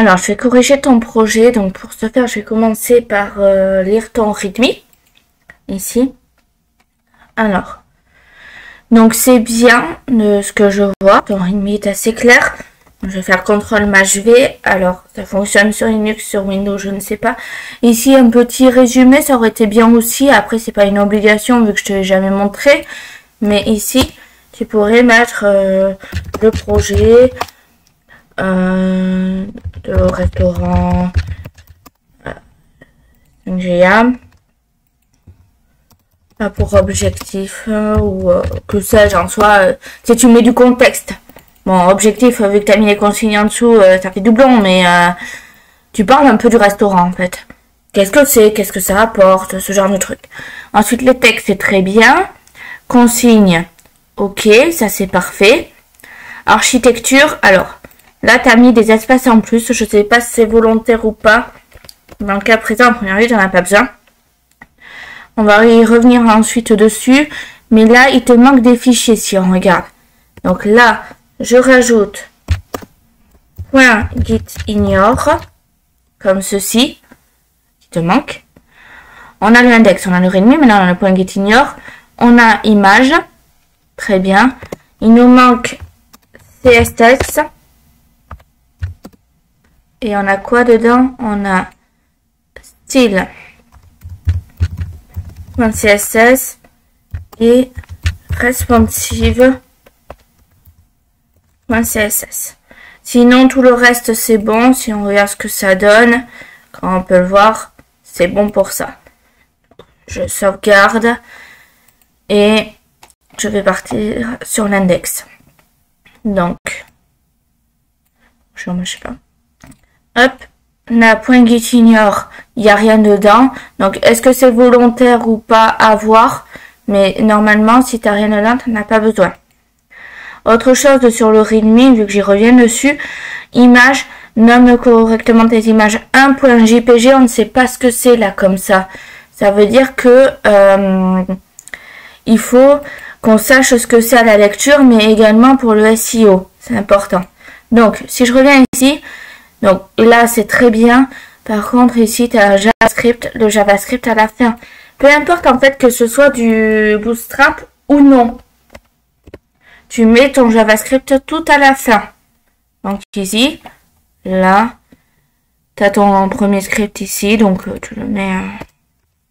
Alors, je vais corriger ton projet. Donc, pour ce faire, je vais commencer par lire ton README. Ici. Alors. Donc, c'est bien de ce que je vois. Ton README est assez clair. Je vais faire CTRL-V. Alors, ça fonctionne sur Linux, sur Windows, je ne sais pas. Ici, un petit résumé, ça aurait été bien aussi. Après, c'est pas une obligation vu que je te l'ai jamais montré. Mais ici, tu pourrais mettre le projet de restaurant GA pour objectif ou que sais-je en soi. Si tu mets du contexte. Bon, objectif, vu que tu as mis les consignes en dessous, ça fait doublon, mais tu parles un peu du restaurant en fait. Qu'est-ce que c'est? Qu'est-ce que ça apporte? Ce genre de truc. Ensuite, les textes, c'est très bien. Consignes, ok, ça c'est parfait. Architecture, alors, là tu as mis des espaces en plus. Je sais pas si c'est volontaire ou pas. Dans le cas présent, en première ligne, j'en ai pas besoin. On va y revenir ensuite dessus. Mais là, il te manque des fichiers si on regarde. Donc là, je rajoute .gitignore comme ceci, qui te manque. On a l'index, on a le README, maintenant on a le .gitignore. On a image, très bien. Il nous manque CSS. Et on a quoi dedans? On a style .css et responsive .css. Sinon, tout le reste, c'est bon. Si on regarde ce que ça donne, quand on peut le voir, c'est bon pour ça. Je sauvegarde et je vais partir sur l'index. Donc, je ne sais pas. Hop, la .gitignore, il n'y a rien dedans. Donc, est-ce que c'est volontaire ou pas à voir? Mais normalement, si tu n'as rien dedans, tu n'en as pas besoin. Autre chose sur le README, vu que j'y reviens dessus, image, nomme correctement tes images 1.jpg, on ne sait pas ce que c'est là comme ça. Ça veut dire que il faut qu'on sache ce que c'est à la lecture, mais également pour le SEO, c'est important. Donc, si je reviens ici, donc là c'est très bien. Par contre, ici tu as JavaScript, le JavaScript à la fin. Peu importe en fait que ce soit du Bootstrap ou non. Tu mets ton JavaScript tout à la fin. Donc ici, là, tu as ton premier script ici. Donc tu le mets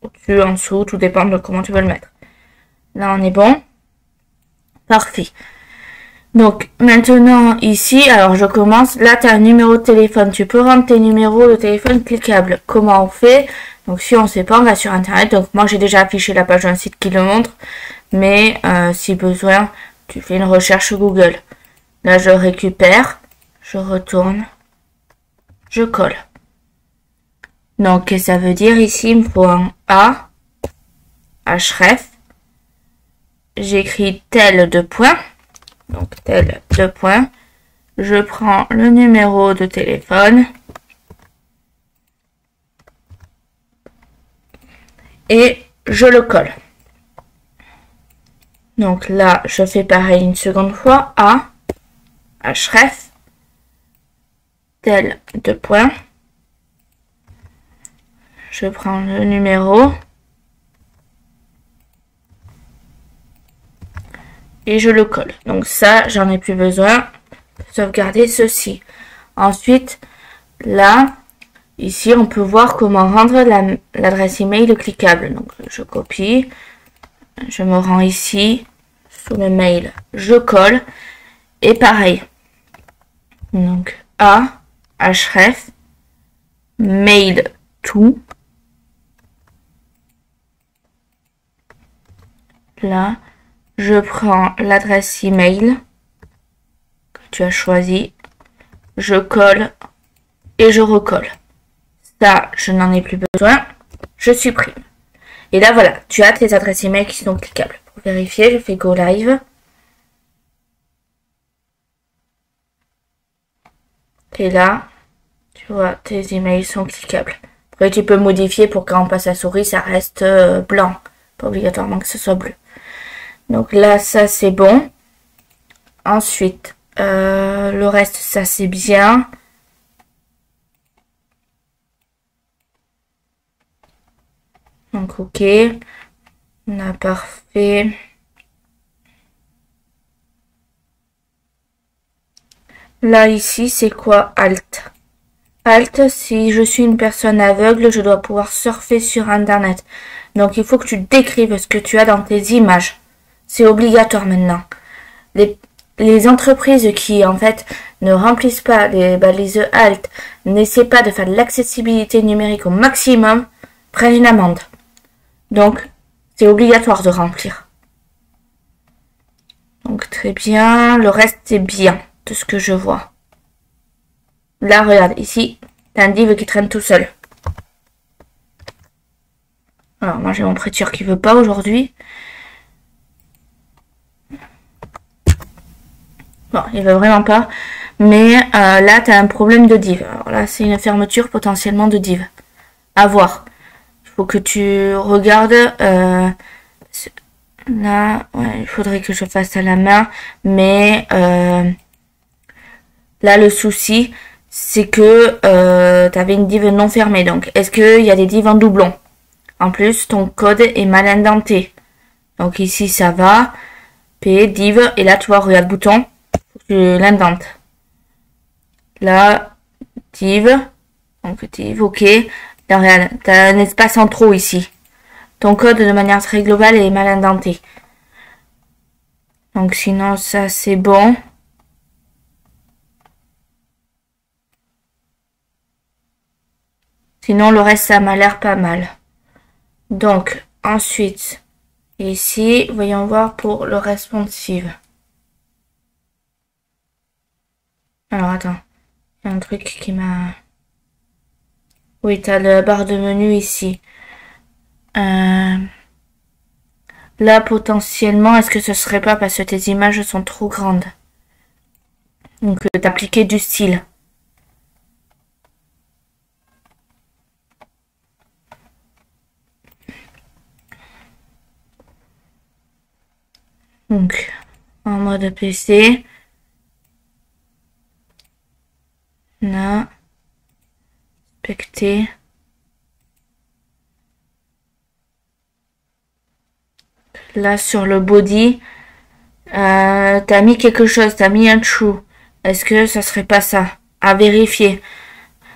au-dessus, en dessous, tout dépend de comment tu veux le mettre. Là, on est bon. Parfait. Donc maintenant ici, alors je commence. Là, tu as un numéro de téléphone. Tu peux rendre tes numéros de téléphone cliquables. Comment on fait? Donc si on ne sait pas, on va sur Internet. Donc moi, j'ai déjà affiché la page d'un site qui le montre. Mais si besoin... Tu fais une recherche Google. Là, je récupère, je retourne, je colle. Donc, ça veut dire ici, il me faut un A, href. J'écris tel deux points. Donc, tel deux points. Je prends le numéro de téléphone. Et je le colle. Donc là, je fais pareil une seconde fois. A, href, tel deux points. Je prends le numéro. Et je le colle. Donc ça, j'en ai plus besoin. Sauvegarder ceci. Ensuite, là, ici, on peut voir comment rendre l'adresse email cliquable. Donc je copie. Je me rends ici, sous le mail, je colle, et pareil. Donc, A, href, mail to. Là, je prends l'adresse email que tu as choisie, je colle et je recolle. Ça, je n'en ai plus besoin, je supprime. Et là, voilà, tu as tes adresses email qui sont cliquables. Pour vérifier, je fais Go Live. Et là, tu vois, tes emails sont cliquables. Après, tu peux modifier pour quand on passe la souris, ça reste blanc. Pas obligatoirement que ce soit bleu. Donc là, ça, c'est bon. Ensuite, le reste, ça, c'est bien. Donc, ok. On a parfait. Là, ici, c'est quoi Alt? Alt, si je suis une personne aveugle, je dois pouvoir surfer sur Internet. Donc, il faut que tu décrives ce que tu as dans tes images. C'est obligatoire maintenant. Les entreprises qui, en fait, ne remplissent pas les balises Alt, n'essaient pas de faire de l'accessibilité numérique au maximum, prennent une amende. Donc, c'est obligatoire de remplir. Donc, très bien. Le reste est bien, de ce que je vois. Là, regarde, ici, t'as un div qui traîne tout seul. Alors, moi, j'ai mon prêteur qui veut pas aujourd'hui. Bon, il veut vraiment pas. Mais là, tu as un problème de div. Alors là, c'est une fermeture potentiellement de div. À voir. Il faut que tu regardes. Là, ouais, il faudrait que je fasse à la main. Mais là, le souci, c'est que tu avais une div non fermée. Donc, est-ce qu'il y a des divs en doublon? En plus, ton code est mal indenté. Donc ici, ça va. P, div. Et là, tu vois, regarde, bouton. Tu l'indentes. Là, div. Donc, div, ok. Là, regarde, tu as un espace en trop ici. Ton code, de manière très globale, est mal indenté. Donc, sinon, ça, c'est bon. Sinon, le reste, ça m'a l'air pas mal. Donc, ensuite, ici, voyons voir pour le responsive. Alors, attends. Il y a un truc qui m'a... Oui, tu as la barre de menu ici. Là, potentiellement, est-ce que ce serait pas parce que tes images sont trop grandes? Donc, d'appliquer du style. Donc, en mode PC. Là. Inspecter. Là, sur le body, t'as mis quelque chose, t'as mis un true. Est-ce que ça serait pas ça? À vérifier.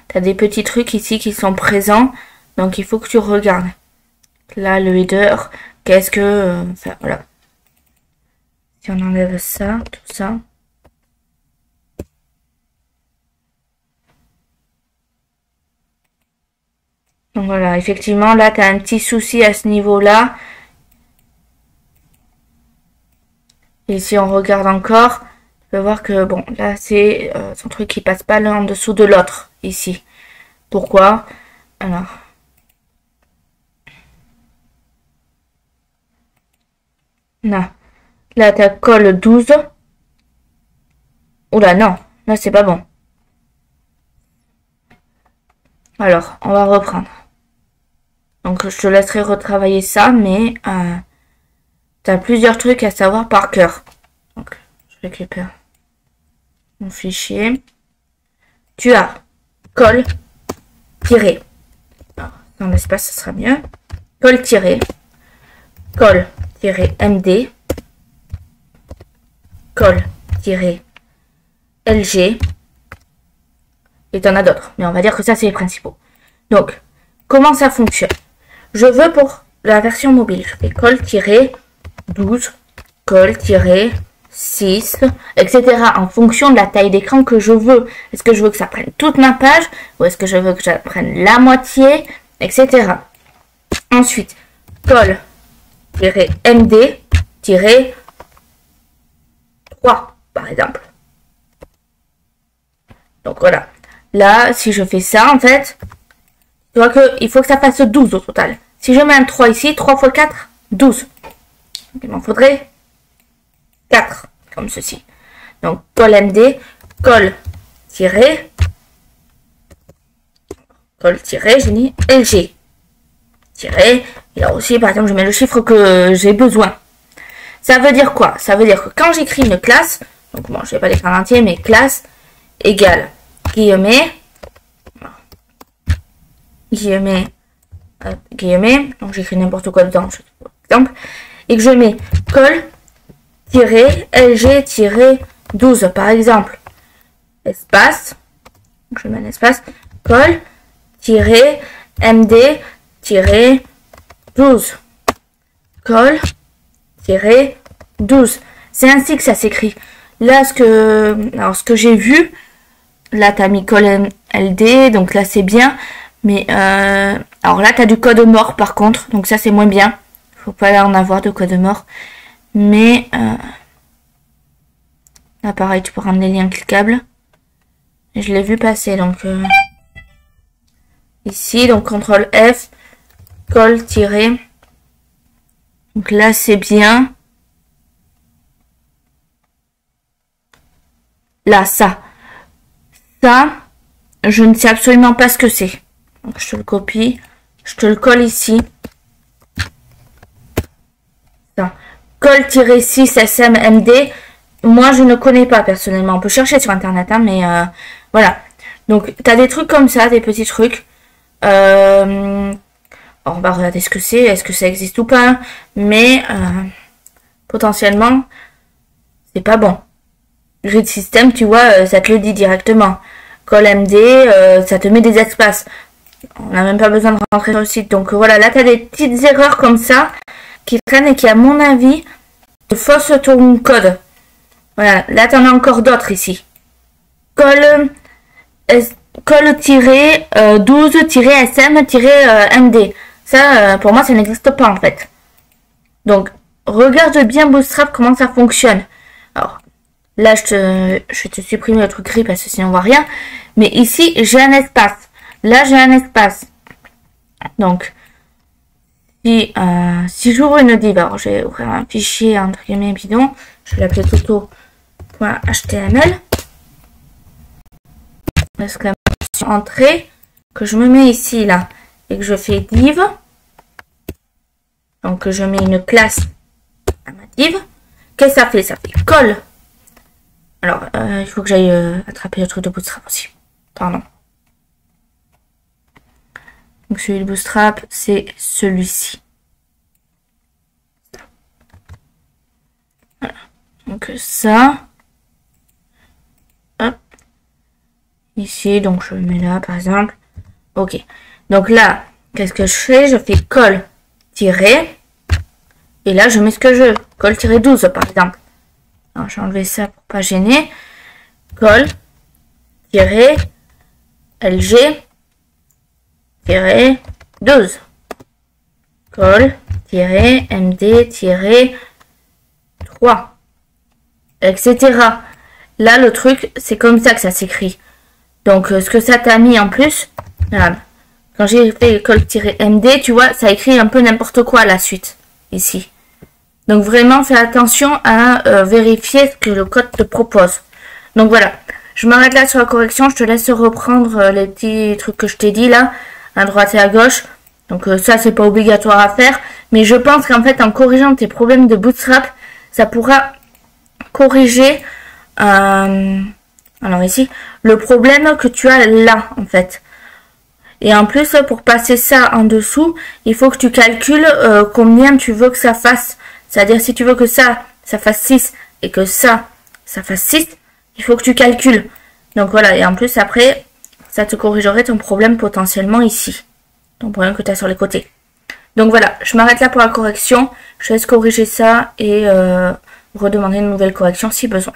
T'as des petits trucs ici qui sont présents, donc il faut que tu regardes. Là, le header, qu'est-ce que... enfin, voilà. Si on enlève ça, tout ça. Donc voilà, effectivement, là, tu as un petit souci à ce niveau-là. Et si on regarde encore, tu peux voir que, bon, là, c'est son truc qui passe pas l'un en dessous de l'autre, ici. Pourquoi? Alors... Là, là tu as col 12. Oula, non, là, c'est pas bon. Alors, on va reprendre. Donc, je te laisserai retravailler ça, mais tu as plusieurs trucs à savoir par cœur. Donc, je récupère mon fichier. Tu as col tiré. Dans l'espace, ça sera mieux. Col tiré. Col tiré MD. Col tiré LG. Et t'en as d'autres. Mais on va dire que ça, c'est les principaux. Donc, comment ça fonctionne? Je veux pour la version mobile, je fais col-12, col-6, etc. en fonction de la taille d'écran que je veux. Est-ce que je veux que ça prenne toute ma page ou est-ce que je veux que ça prenne la moitié, etc. Ensuite, col-md-3, par exemple. Donc voilà. Là, si je fais ça, en fait, tu vois qu'il faut que ça fasse 12 au total. Si je mets un 3 ici, 3 x 4, 12. Donc, il m'en faudrait 4, comme ceci. Donc, col MD, col-tiré, j'ai mis LG. Tiré, et là aussi, par exemple, je mets le chiffre que j'ai besoin. Ça veut dire quoi? Ça veut dire que quand j'écris une classe, donc bon, je vais pas l'écrire en entier, mais classe égale guillemets guillemets, donc j'écris n'importe quoi dedans, par exemple, et que je mets col-LG-12 par exemple, espace, donc je mets un espace, col-MD-12, col-12, c'est ainsi que ça s'écrit. Là, ce que j'ai vu, là, tu as mis col LD, donc là, c'est bien. Mais, alors là, tu as du code mort, par contre. Donc ça, c'est moins bien. Faut pas en avoir de code mort. Mais, là, pareil, tu peux rendre les liens cliquables. Je l'ai vu passer, donc, ici, donc, CTRL F, col tiré. Donc là, c'est bien. Là, ça, je ne sais absolument pas ce que c'est. Donc, je te le copie. Je te le colle ici. Ça. Col-6 SMMD. Moi, je ne connais pas personnellement. On peut chercher sur Internet, hein, mais voilà. Donc, tu as des trucs comme ça, des petits trucs. On va regarder ce que c'est. Est-ce que ça existe ou pas. Mais potentiellement, c'est pas bon. Grid system, tu vois, ça te le dit directement. Col MD, ça te met des espaces. On n'a même pas besoin de rentrer sur le site. Donc voilà, là, tu as des petites erreurs comme ça qui traînent et qui, à mon avis, faussent ton code. Voilà, là, tu en as encore d'autres ici. Col-12-SM-MD. Ça, pour moi, ça n'existe pas, en fait. Donc, regarde bien Bootstrap, comment ça fonctionne. Alors, là, je vais te supprimer le truc gris parce que sinon on voit rien. Mais ici, j'ai un espace. Là, j'ai un espace. Donc, si j'ouvre une div, alors je vais ouvrir un fichier entre guillemets bidon. Je vais l'appeler tuto.html. Exclamation entrée. Que je me mets ici, là. Et que je fais div. Donc, je mets une classe à ma div. Qu'est-ce que ça fait? Ça fait col. Alors, il faut que j'aille attraper le truc de Bootstrap aussi. Pardon. Donc, celui de Bootstrap, c'est celui-ci. Voilà. Donc, ça. Hop. Ici, donc, je le mets là, par exemple. Ok. Donc, là, qu'est-ce que je fais? Je fais col tiré. Et là, je mets ce que je veux. Col-12, par exemple. Alors, j'ai enlevé ça pour pas gêner. Col LG 12. Col MD 3. Etc. Là, le truc, c'est comme ça que ça s'écrit. Donc, ce que ça t'a mis en plus, regarde. Quand j'ai fait col-MD, tu vois, ça écrit un peu n'importe quoi la suite, ici. Donc vraiment, fais attention à vérifier ce que le code te propose. Donc voilà, je m'arrête là sur la correction. Je te laisse reprendre les petits trucs que je t'ai dit là, à droite et à gauche. Donc ça, c'est pas obligatoire à faire. Mais je pense qu'en fait, en corrigeant tes problèmes de Bootstrap, ça pourra corriger, alors ici, le problème que tu as là, en fait. Et en plus, pour passer ça en dessous, il faut que tu calcules combien tu veux que ça fasse. C'est-à-dire, si tu veux que ça fasse 6 et que ça fasse 6, il faut que tu calcules. Donc voilà, et en plus, après, ça te corrigerait ton problème potentiellement ici. Ton problème que tu as sur les côtés. Donc voilà, je m'arrête là pour la correction. Je laisse corriger ça et redemander une nouvelle correction si besoin.